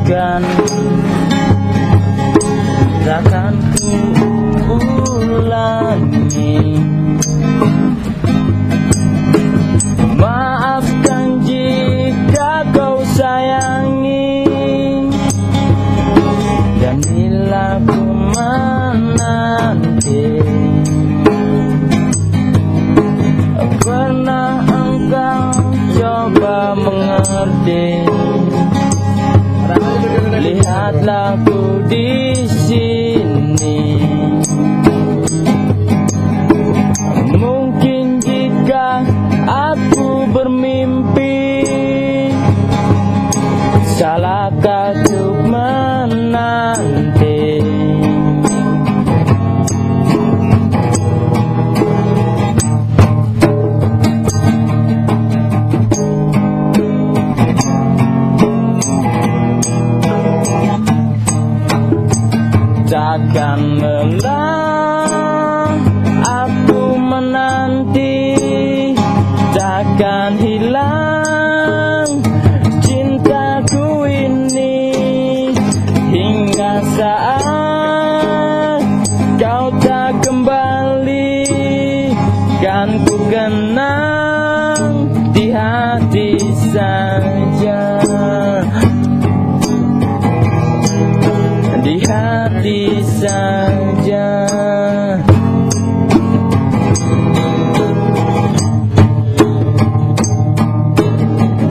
takkan ku ulangi. Maafkan jika kau sayangi, dan bila ku menanti, pernah engkau coba mengerti. Lihatlah ku di sini. Mungkin jika aku bermimpi, salahkah ku menanti? Takkan lelah aku menanti, takkan hilang cintaku ini, hingga saat kau tak kembali, kan ku kenang di hati saja, di hati saja.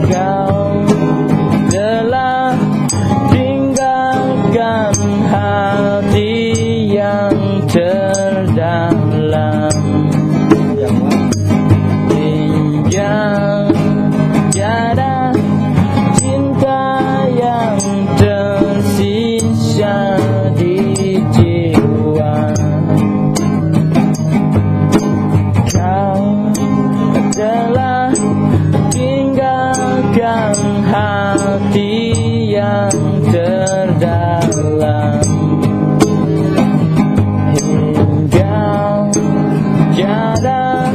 Kau telah tinggalkan hati yang terdalam, hingga tiada cinta yang tersisa di jiwa. Kau telah tinggalkan hati yang terdalam, hingga tiada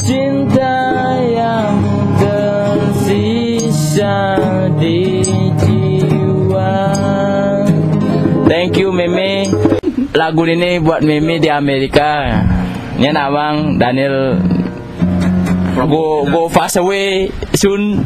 cinta yang tersisa di jiwa. Thank you Meme. Lagu ini buat Meme di Amerika. Ini abang Daniel go fast away soon.